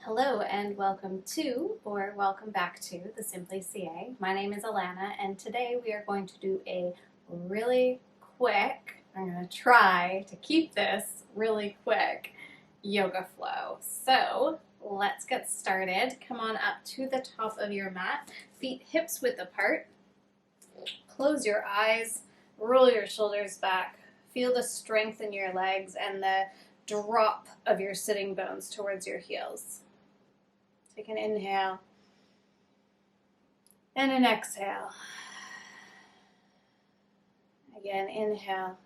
Hello and welcome to, or welcome back to, TheSimplyCa. My name is Alana and today we are going to do a really quick, I'm going to try to keep this really quick, yoga flow. So let's get started. Come on up to the top of your mat, feet hips width apart. Close your eyes, roll your shoulders back, feel the strength in your legs and the drop of your sitting bones towards your heels. Take an inhale and an exhale. Again, inhale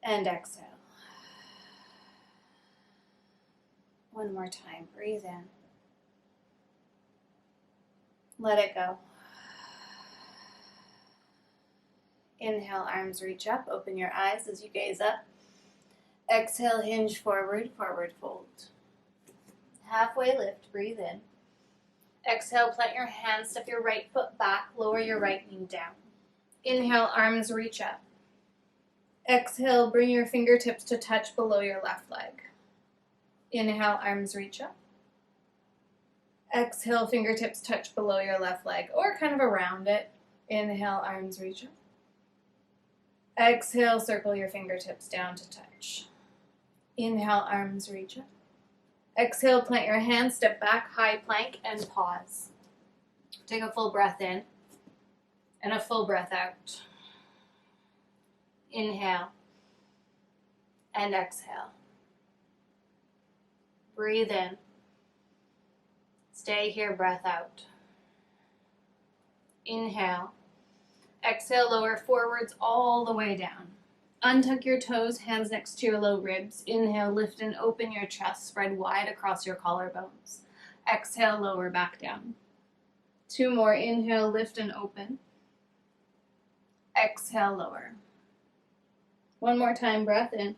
and exhale. One more time, breathe in. Let it go. Inhale, arms reach up, open your eyes as you gaze up. Exhale, hinge forward, forward fold. Halfway lift, breathe in. Exhale, plant your hands, step your right foot back, lower your right knee down. Inhale, arms reach up. Exhale, bring your fingertips to touch below your left leg. Inhale, arms reach up. Exhale, fingertips touch below your left leg, or kind of around it. Inhale, arms reach up. Exhale, circle your fingertips down to touch. Inhale, arms reach up. Exhale, plant your hands, step back, high plank, and pause. Take a full breath in and a full breath out. Inhale and exhale. Breathe in. Stay here, breath out. Inhale. Exhale, lower forwards all the way down. Untuck your toes, hands next to your low ribs. Inhale, lift and open your chest, spread wide across your collarbones. Exhale, lower back down. Two more, inhale, lift and open. Exhale, lower. One more time, breath in.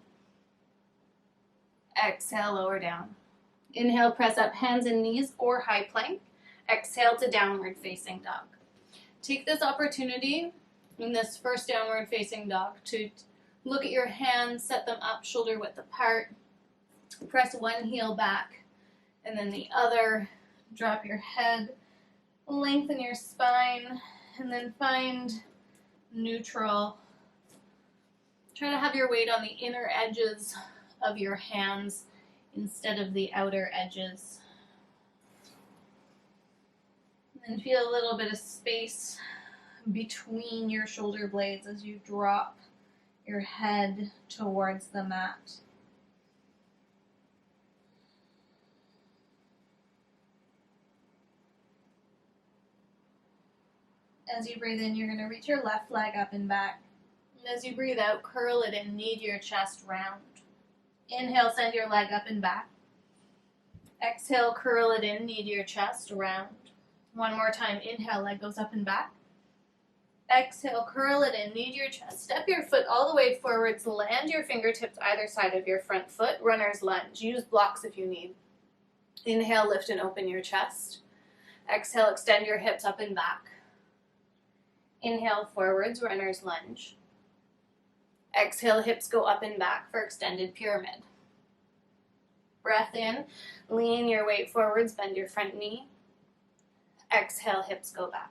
Exhale, lower down. Inhale, press up, hands and knees or high plank. Exhale to downward facing dog. Take this opportunity in this first downward facing dog to look at your hands, set them up shoulder width apart. Press one heel back and then the other. Drop your head, lengthen your spine, and then find neutral. Try to have your weight on the inner edges of your hands instead of the outer edges. And then feel a little bit of space between your shoulder blades as you drop your head towards the mat. As you breathe in, you're going to reach your left leg up and back. And as you breathe out, curl it and knead your chest round. Inhale, send your leg up and back. Exhale, curl it in, knead your chest round. One more time, inhale, leg goes up and back. Exhale, curl it in, knead your chest. Step your foot all the way forwards, land your fingertips either side of your front foot, runner's lunge. Use blocks if you need. Inhale, lift and open your chest. Exhale, extend your hips up and back. Inhale, forwards, runner's lunge. Exhale, hips go up and back for extended pyramid. Breath in, lean your weight forwards, bend your front knee. Exhale, hips go back.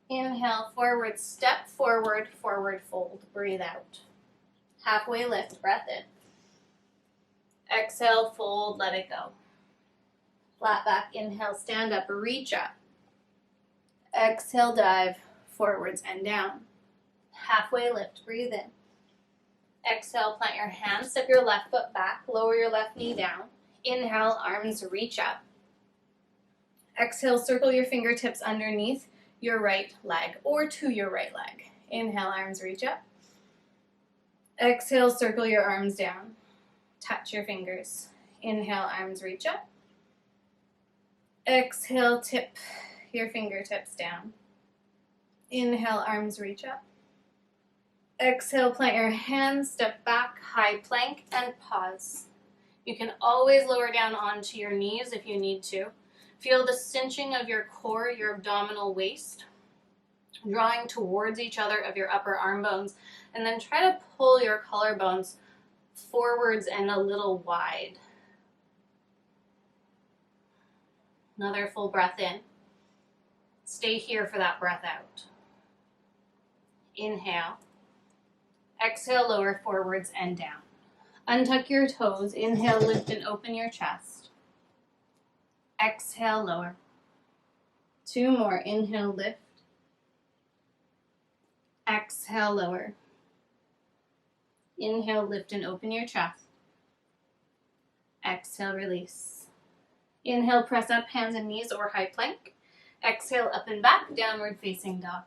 Inhale, forward, step forward, forward fold. Breathe out. Halfway lift, breath in. Exhale, fold, let it go. Flat back, inhale, stand up, reach up. Exhale, dive, forwards and down. Halfway lift, breathe in. Exhale, plant your hands, step your left foot back, lower your left knee down. Inhale, arms reach up. Exhale, circle your fingertips underneath your right leg or to your right leg. Inhale, arms reach up. Exhale, circle your arms down. Touch your fingers. Inhale, arms reach up. Exhale, tip your fingertips down. Inhale, arms reach up. Exhale, plant your hands, step back, high plank, and pause. You can always lower down onto your knees if you need to. Feel the cinching of your core, your abdominal waist, drawing towards each other of your upper arm bones, and then try to pull your collarbones forwards and a little wide. Another full breath in. Stay here for that breath out. Inhale. Exhale, lower forwards and down. Untuck your toes. Inhale, lift and open your chest. Exhale, lower. 2 more. Inhale, lift. Exhale, lower. Inhale, lift and open your chest. Exhale, release. Inhale, press up, hands and knees or high plank. Exhale, up and back, downward facing dog.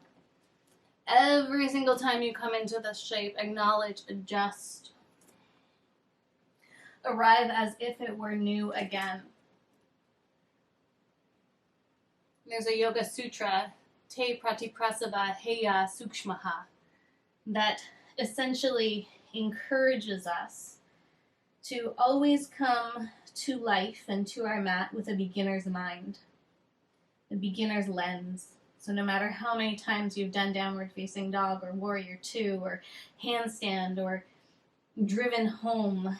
Every single time you come into this shape, acknowledge, adjust. Arrive as if it were new again. There's a yoga sutra, Te Pratiprasava Heya Sukshmaha, that essentially encourages us to always come to life and to our mat with a beginner's mind, a beginner's lens. So no matter how many times you've done downward facing dog or warrior 2 or handstand or driven home,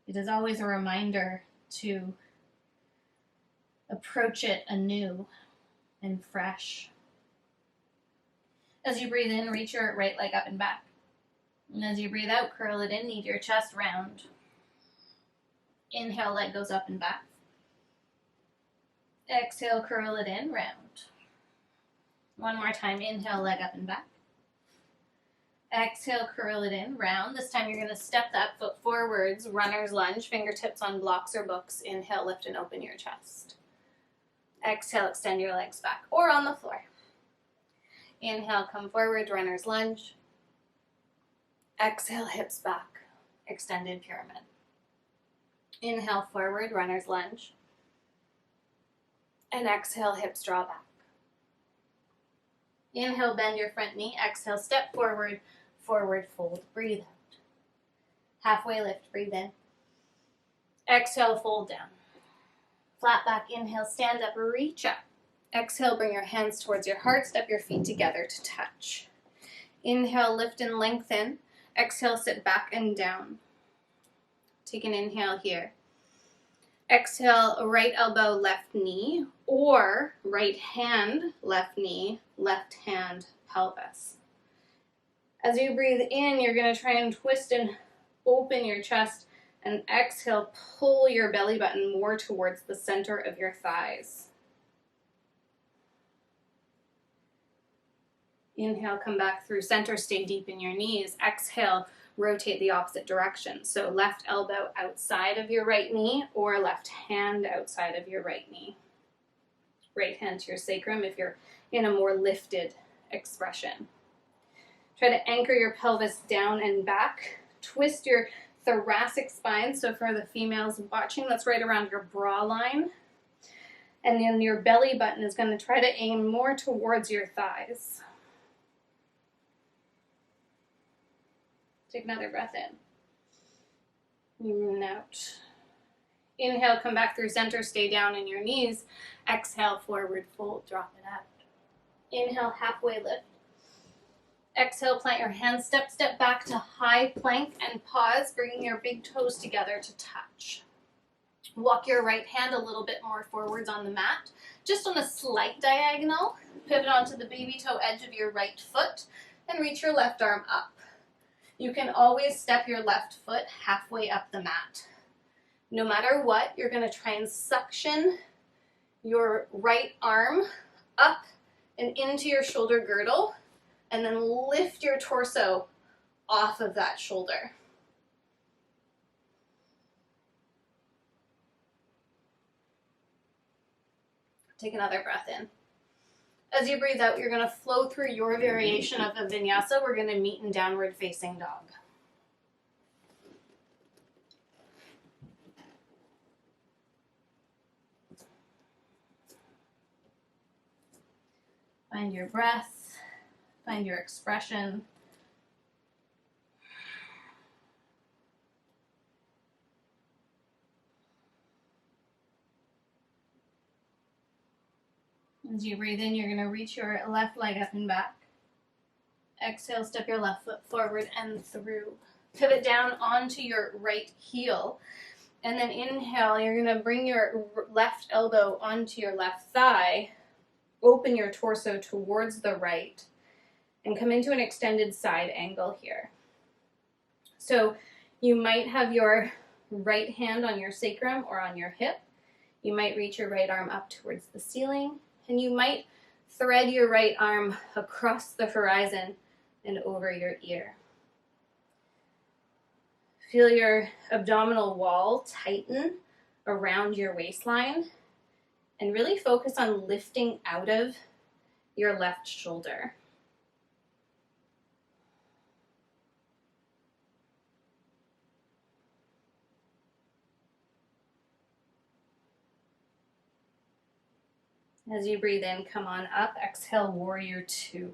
it is always a reminder to approach it anew and fresh. As you breathe in, reach your right leg up and back. And as you breathe out, curl it in, knead your chest round. Inhale, leg goes up and back. Exhale, curl it in, round. One more time, inhale, leg up and back. Exhale, curl it in, round. This time you're going to step that foot forwards, runner's lunge, fingertips on blocks or books. Inhale, lift and open your chest. Exhale, extend your legs back or on the floor. Inhale, come forward, runner's lunge. Exhale, hips back, extended pyramid. Inhale, forward, runner's lunge. And exhale, hips draw back. Inhale, bend your front knee. Exhale, step forward, forward fold. Breathe out. Halfway lift, breathe in. Exhale, fold down. Flat back, inhale, stand up, reach up. Exhale, bring your hands towards your heart. Step your feet together to touch. Inhale, lift and lengthen. Exhale, sit back and down. Take an inhale here. Exhale, right elbow, left knee, or right hand, left knee, left hand, pelvis. As you breathe in, you're going to try and twist and open your chest, and exhale, pull your belly button more towards the center of your thighs. Inhale, come back through center, stay deep in your knees. Exhale, rotate the opposite direction. So left elbow outside of your right knee or left hand outside of your right knee. Right hand to your sacrum if you're in a more lifted expression. Try to anchor your pelvis down and back. Twist your thoracic spine. So for the females watching, that's right around your bra line. And then your belly button is going to try to aim more towards your thighs. Take another breath in. And out. Inhale, come back through center, stay down in your knees. Exhale, forward fold, drop it out. Inhale, halfway lift. Exhale, plant your hands, step back to high plank and pause, bringing your big toes together to touch. Walk your right hand a little bit more forwards on the mat, just on a slight diagonal. Pivot onto the baby toe edge of your right foot and reach your left arm up. You can always step your left foot halfway up the mat. No matter what, you're going to try and suction your right arm up and into your shoulder girdle, and then lift your torso off of that shoulder. Take another breath in. As you breathe out, you're going to flow through your variation of a vinyasa. We're going to meet in downward facing dog. Find your breath, find your expression. As you breathe in, you're going to reach your left leg up and back. Exhale, step your left foot forward and through. Pivot down onto your right heel. And then inhale, you're going to bring your left elbow onto your left thigh. Open your torso towards the right. And come into an extended side angle here. So you might have your right hand on your sacrum or on your hip. You might reach your right arm up towards the ceiling. And you might thread your right arm across the horizon and over your ear. Feel your abdominal wall tighten around your waistline and really focus on lifting out of your left shoulder. As you breathe in, come on up. Exhale, warrior two.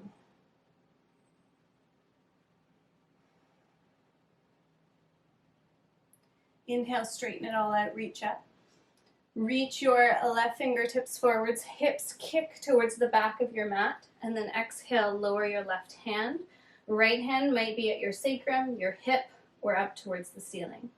Inhale, straighten it all out, reach up. Reach your left fingertips forwards, hips kick towards the back of your mat, and then exhale, lower your left hand. Right hand might be at your sacrum, your hip, or up towards the ceiling.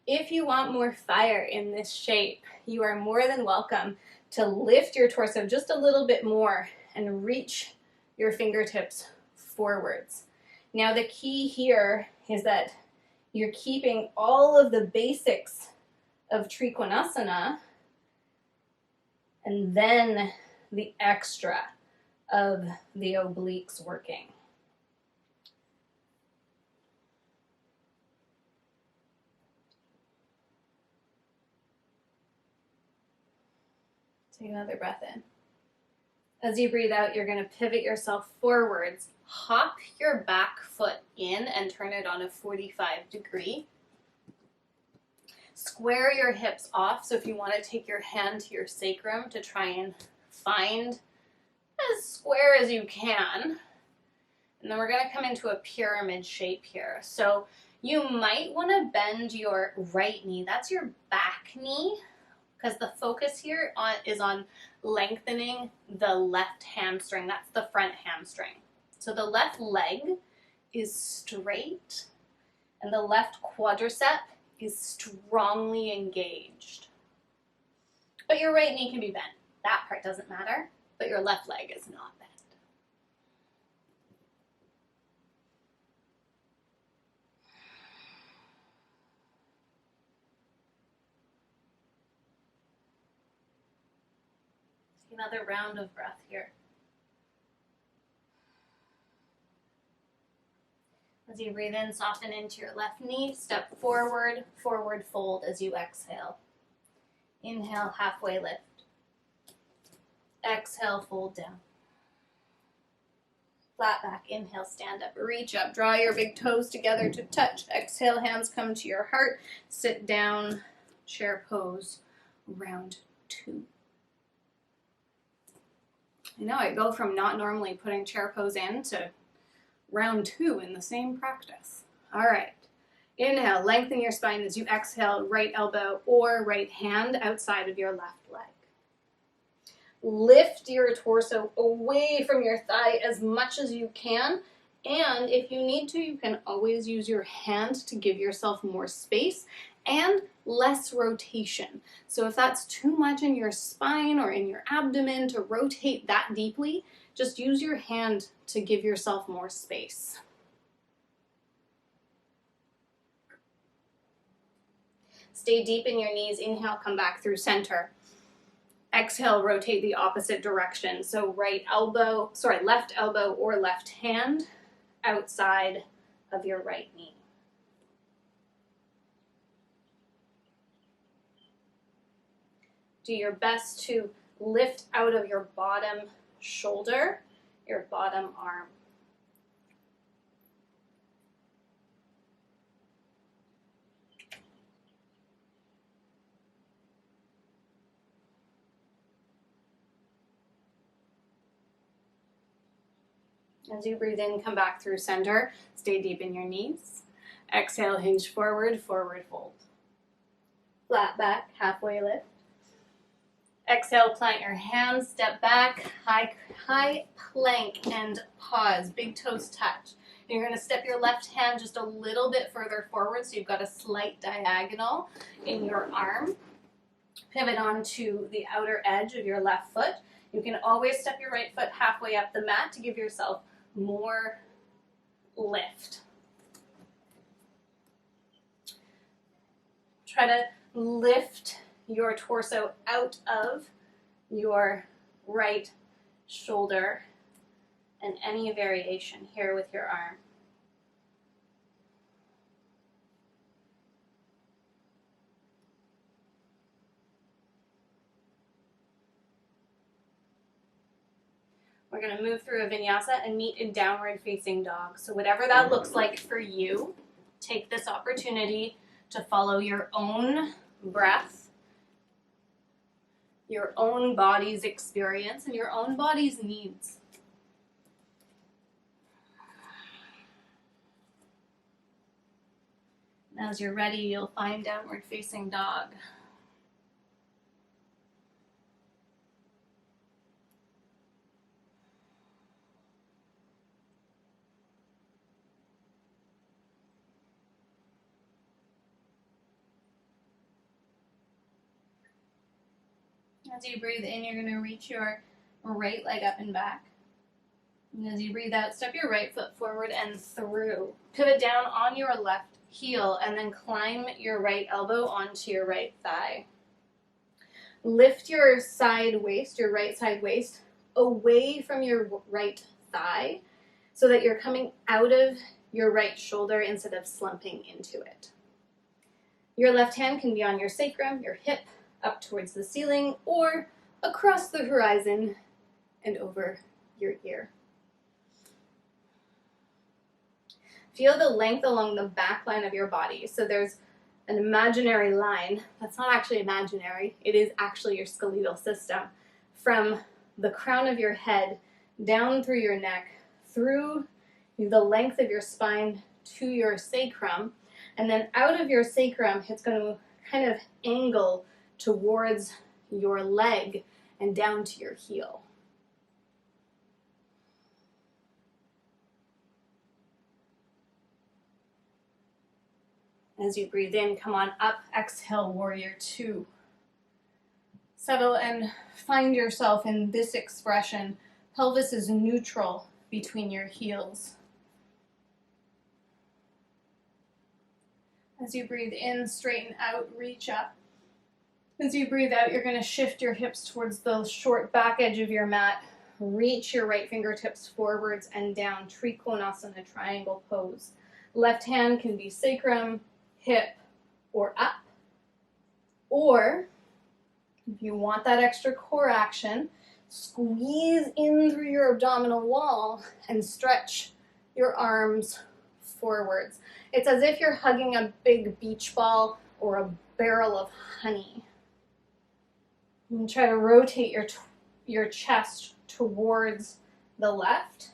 If you want more fire in this shape, you are more than welcome to lift your torso just a little bit more and reach your fingertips forwards. Now the key here is that you're keeping all of the basics of Trikonasana and then the extra of the obliques working. Take another breath in. As you breathe out, you're going to pivot yourself forwards. Hop your back foot in and turn it on a 45-degree. Square your hips off. So if you want to take your hand to your sacrum to try and find as square as you can. And then we're going to come into a pyramid shape here. So you might want to bend your right knee. That's your back knee, because the focus here is on lengthening the left hamstring. That's the front hamstring. So the left leg is straight and the left quadricep is strongly engaged. But your right knee can be bent. That part doesn't matter, but your left leg is not bent. Another round of breath here. As you breathe in, soften into your left knee, step forward, forward fold as you exhale. Inhale, halfway lift. Exhale, fold down. Flat back, inhale, stand up, reach up, draw your big toes together to touch. Exhale, hands come to your heart, sit down, chair pose, round two. I know, I go from not normally putting chair pose in to round two in the same practice. All right. Inhale, lengthen your spine as you exhale, right elbow or right hand outside of your left leg. Lift your torso away from your thigh as much as you can. And if you need to, you can always use your hand to give yourself more space and less rotation. So if that's too much in your spine or in your abdomen to rotate that deeply, just use your hand to give yourself more space. Stay deep in your knees. Inhale, come back through center. Exhale, rotate the opposite direction. So left elbow or left hand outside of your right knee. Do your best to lift out of your bottom shoulder, your bottom arm. As you breathe in, come back through center. Stay deep in your knees. Exhale, hinge forward, forward fold. Flat back, halfway lift. Exhale, plant your hands, step back, high plank, and pause. Big toes touch. You're going to step your left hand just a little bit further forward so you've got a slight diagonal in your arm. Pivot onto the outer edge of your left foot. You can always step your right foot halfway up the mat to give yourself more lift. Try to lift your torso out of your right shoulder and any variation here with your arm. We're going to move through a vinyasa and meet in downward facing dog. So whatever that looks like for you, take this opportunity to follow your own breath, your own body's experience, and your own body's needs. And as you're ready, you'll find downward facing dog. As you breathe in, you're going to reach your right leg up and back. And as you breathe out, step your right foot forward and through. Pivot down on your left heel and then climb your right elbow onto your right thigh. Lift your side waist, your right side waist, away from your right thigh so that you're coming out of your right shoulder instead of slumping into it. Your left hand can be on your sacrum, your hip, up towards the ceiling, or across the horizon and over your ear. Feel the length along the back line of your body. So there's an imaginary line that's not actually imaginary, it is actually your skeletal system, from the crown of your head down through your neck, through the length of your spine to your sacrum, and then out of your sacrum, it's going to kind of angle towards your leg and down to your heel. As you breathe in, come on up, exhale, warrior two. Settle and find yourself in this expression. Pelvis is neutral between your heels. As you breathe in, straighten out, reach up. As you breathe out, you're going to shift your hips towards the short back edge of your mat. Reach your right fingertips forwards and down, Trikonasana, triangle pose. Left hand can be sacrum, hip, or up. Or, if you want that extra core action, squeeze in through your abdominal wall and stretch your arms forwards. It's as if you're hugging a big beach ball or a barrel of honey. And try to rotate your chest towards the left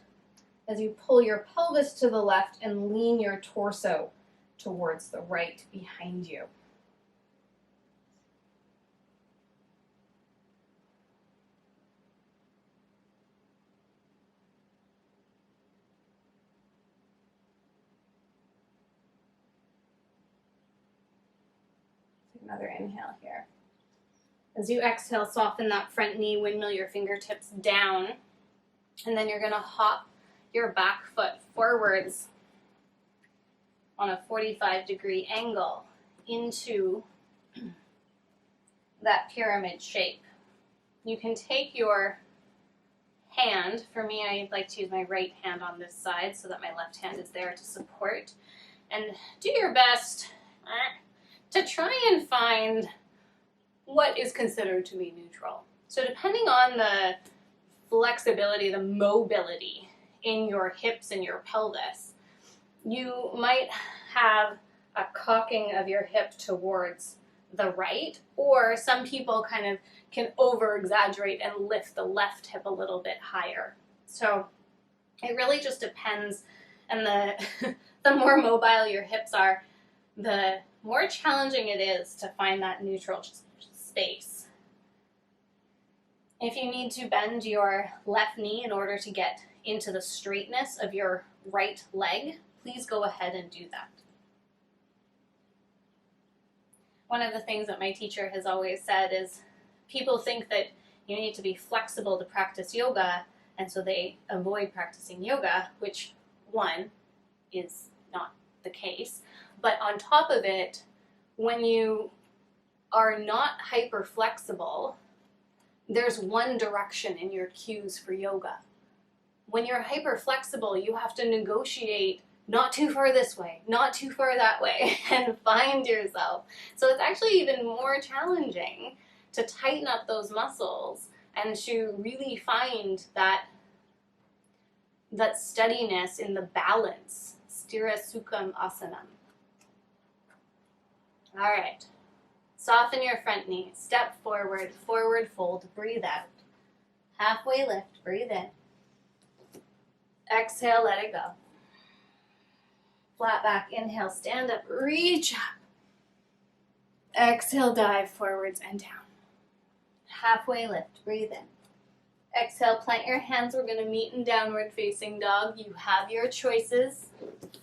as you pull your pelvis to the left and lean your torso towards the right behind you. Take another inhale here. As you exhale, soften that front knee, windmill your fingertips down, and then you're going to hop your back foot forwards on a 45-degree angle into that pyramid shape. You can take your hand, for me I like to use my right hand on this side so that my left hand is there to support, and do your best to try and find what is considered to be neutral. So depending on the flexibility, the mobility in your hips and your pelvis, you might have a cocking of your hip towards the right, or some people kind of can over-exaggerate and lift the left hip a little bit higher. So it really just depends, and the more mobile your hips are, the more challenging it is to find that neutral space. If you need to bend your left knee in order to get into the straightness of your right leg, please go ahead and do that. One of the things that my teacher has always said is people think that you need to be flexible to practice yoga, and so they avoid practicing yoga, which one is not the case. But on top of it, when you are not hyper flexible, there's one direction in your cues for yoga. When you're hyper flexible, you have to negotiate not too far this way, not too far that way, and find yourself. So it's actually even more challenging to tighten up those muscles and to really find that steadiness in the balance. Sthira Sukham Asanam. All right. Soften your front knee. Step forward, forward fold, breathe out. Halfway lift, breathe in. Exhale, let it go. Flat back, inhale, stand up, reach up. Exhale, dive forwards and down. Halfway lift, breathe in. Exhale, plant your hands. We're going to meet in downward facing dog. You have your choices.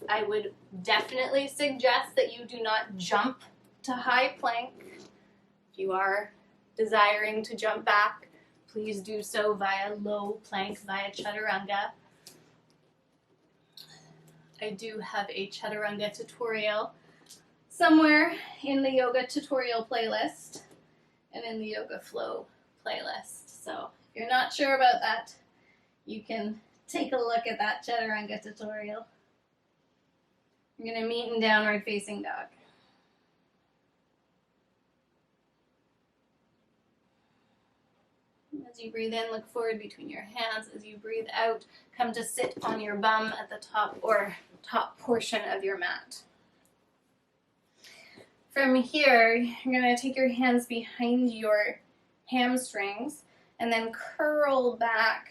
I would definitely suggest that you do not jump to high plank. If you are desiring to jump back, please do so via low plank, via chaturanga. I do have a chaturanga tutorial somewhere in the yoga tutorial playlist and in the yoga flow playlist. So if you're not sure about that, you can take a look at that chaturanga tutorial. You're going to meet in downward facing dog. As you breathe in, look forward between your hands. As you breathe out, come to sit on your bum at the top or top portion of your mat. From here, you're going to take your hands behind your hamstrings and then curl back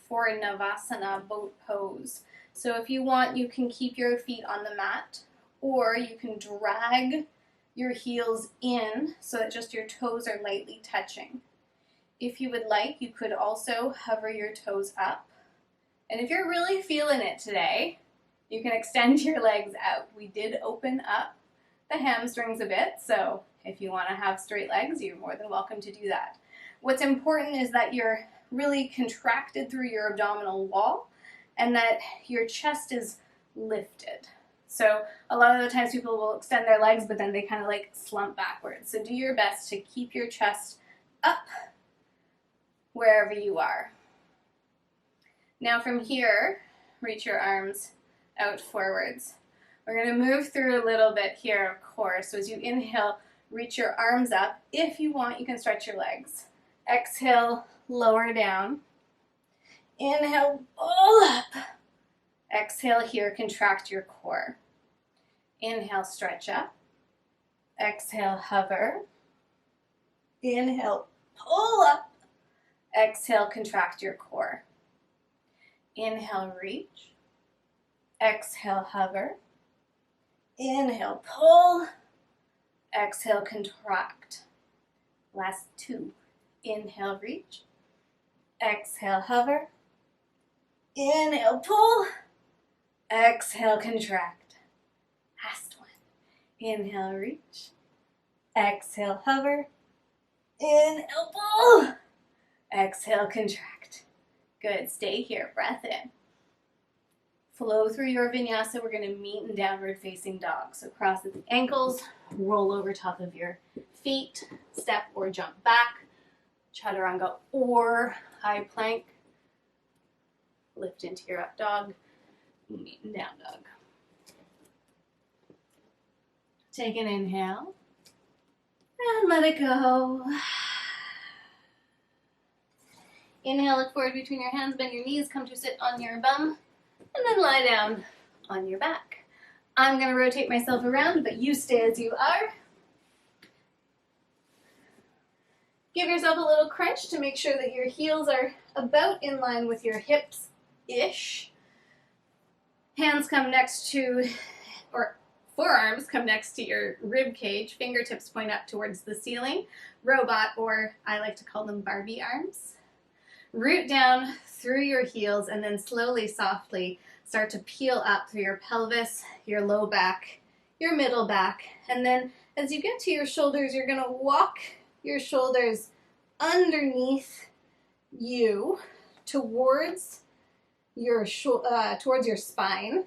for a Navasana boat pose. So if you want, you can keep your feet on the mat, or you can drag your heels in so that just your toes are lightly touching. If you would like, you could also hover your toes up. And if you're really feeling it today, you can extend your legs out. We did open up the hamstrings a bit, so if you want to have straight legs, you're more than welcome to do that. What's important is that you're really contracted through your abdominal wall and that your chest is lifted. So a lot of the times people will extend their legs, but then they kind of like slump backwards. So do your best to keep your chest up wherever you are. Now from here, reach your arms out forwards. We're going to move through a little bit here, of course. So as you inhale, reach your arms up. If you want, you can stretch your legs. Exhale, lower down. Inhale, pull up. Exhale here, contract your core. Inhale, stretch up. Exhale, hover. Inhale, pull up. Exhale, contract your core. Inhale, reach. Exhale, hover. Inhale, pull. Exhale, contract. Last two. Inhale, reach. Exhale, hover. Inhale, pull. Exhale, contract. Last one. Inhale, reach. Exhale, hover. Inhale, pull. Exhale, contract. Good. Stay here. Breath in. Flow through your vinyasa. We're going to meet in downward facing dog. So cross at the ankles, roll over top of your feet, step or jump back, chaturanga or high plank, lift into your up dog, meet in down dog. Take an inhale and let it go. Inhale, look forward between your hands, bend your knees, come to sit on your bum, and then lie down on your back. I'm going to rotate myself around, but you stay as you are. Give yourself a little crunch to make sure that your heels are about in line with your hips-ish. Hands come next to, or forearms come next to your rib cage. Fingertips point up towards the ceiling. Robot, or I like to call them Barbie arms. Root down through your heels and then slowly, softly start to peel up through your pelvis, your low back, your middle back. And then as you get to your shoulders, you're going to walk your shoulders underneath you towards your spine.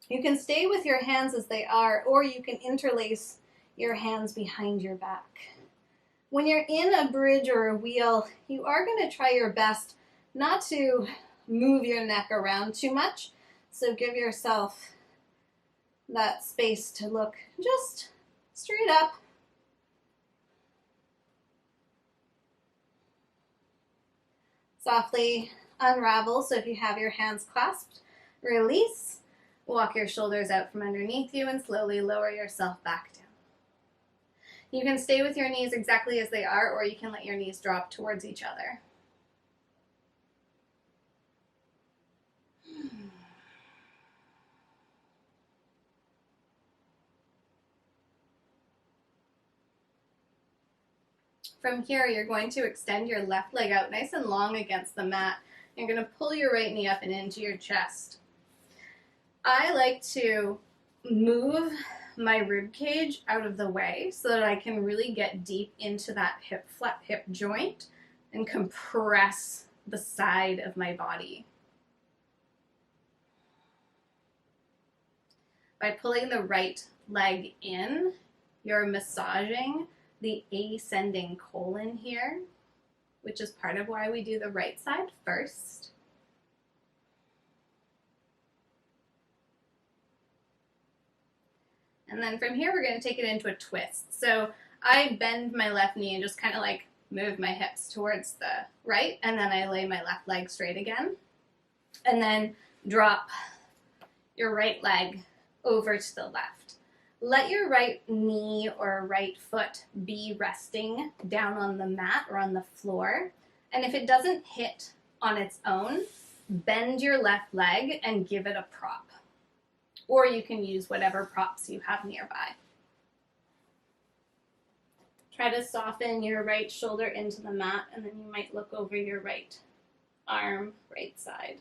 You can stay with your hands as they are, or you can interlace your hands behind your back. When you're in a bridge or a wheel, you are going to try your best not to move your neck around too much. So give yourself that space to look just straight up. Softly unravel. So if you have your hands clasped, release. Walk your shoulders out from underneath you and slowly lower yourself back down. You can stay with your knees exactly as they are, or you can let your knees drop towards each other. From here, you're going to extend your left leg out nice and long against the mat. You're going to pull your right knee up and into your chest. I like to move my rib cage out of the way so that I can really get deep into that flat hip joint and compress the side of my body. By pulling the right leg in, you're massaging the ascending colon here, which is part of why we do the right side first. And then from here, we're going to take it into a twist. So I bend my left knee and just kind of like move my hips towards the right, and then I lay my left leg straight again. And then drop your right leg over to the left. Let your right knee or right foot be resting down on the mat or on the floor. And if it doesn't hit on its own, bend your left leg and give it a prop. Or you can use whatever props you have nearby. Try to soften your right shoulder into the mat, and then you might look over your right arm, right side.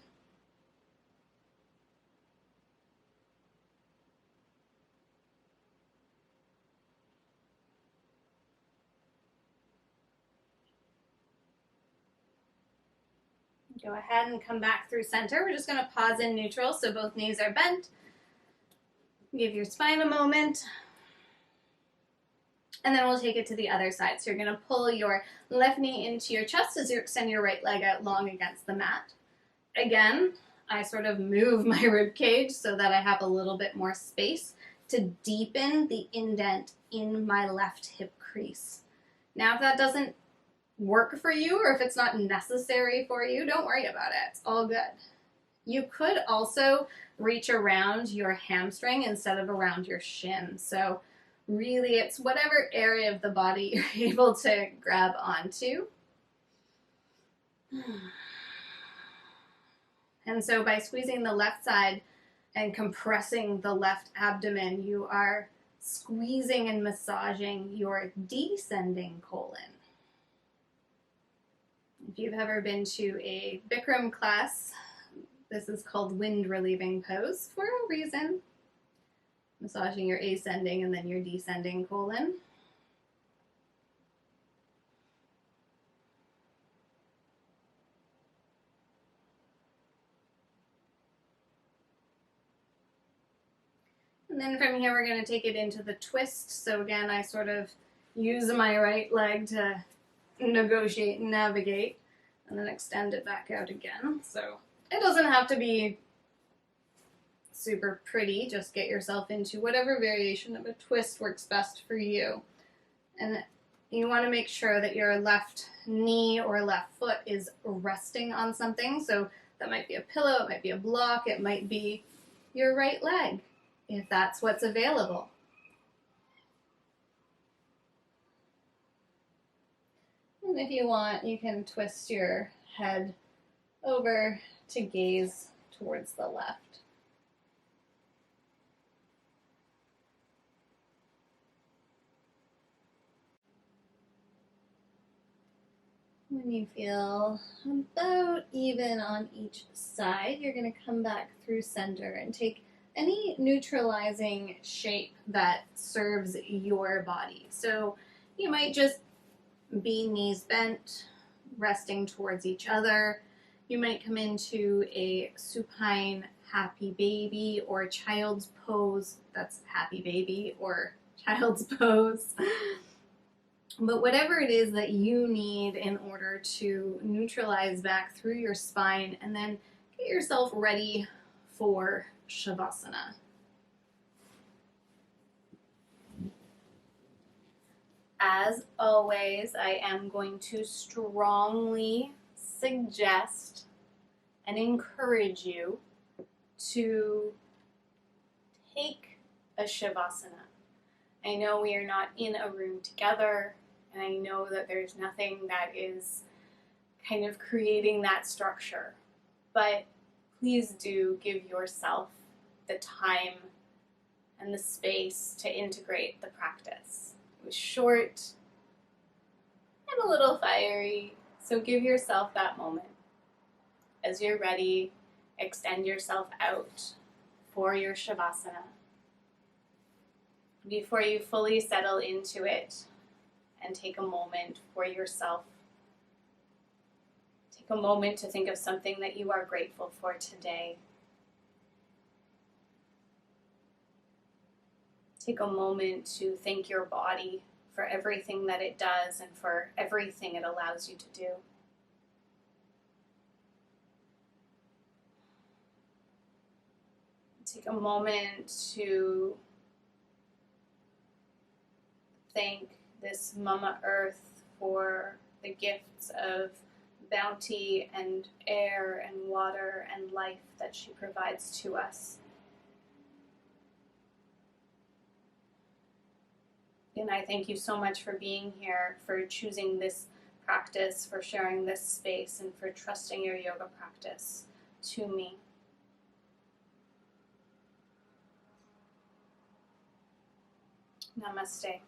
Go ahead and come back through center. We're just going to pause in neutral so both knees are bent. Give your spine a moment. And then we'll take it to the other side. So you're going to pull your left knee into your chest as you extend your right leg out long against the mat. Again, I sort of move my rib cage so that I have a little bit more space to deepen the indent in my left hip crease. Now, if that doesn't work for you, or if it's not necessary for you, don't worry about it. It's all good. You could also reach around your hamstring instead of around your shin. So really, it's whatever area of the body you're able to grab onto. And so by squeezing the left side and compressing the left abdomen, you are squeezing and massaging your descending colon. If you've ever been to a Bikram class, this is called wind relieving pose for a reason. Massaging your ascending and then your descending colon. And then from here, we're going to take it into the twist. So again, I sort of use my right leg to negotiate and navigate, and then extend it back out again. So it doesn't have to be super pretty. Just get yourself into whatever variation of a twist works best for you. And you want to make sure that your left knee or left foot is resting on something. So that might be a pillow, it might be a block, it might be your right leg, if that's what's available. And if you want, you can twist your head over to gaze towards the left. When you feel about even on each side, you're going to come back through center and take any neutralizing shape that serves your body. So you might just be knees bent, resting towards each other. You might come into a supine happy baby or child's pose. That's happy baby or child's pose. But whatever it is that you need in order to neutralize back through your spine, and then get yourself ready for Shavasana. As always, I am going to strongly suggest and encourage you to take a Shavasana. I know we are not in a room together, and I know that there's nothing that is kind of creating that structure, but please do give yourself the time and the space to integrate the practice. It was short and a little fiery, so give yourself that moment. As you're ready, extend yourself out for your Shavasana. Before you fully settle into it and take a moment for yourself, take a moment to think of something that you are grateful for today. Take a moment to thank your body for everything that it does and for everything it allows you to do. Take a moment to thank this Mama Earth for the gifts of bounty and air and water and life that she provides to us. And I thank you so much for being here, for choosing this practice, for sharing this space, and for trusting your yoga practice to me. Namaste.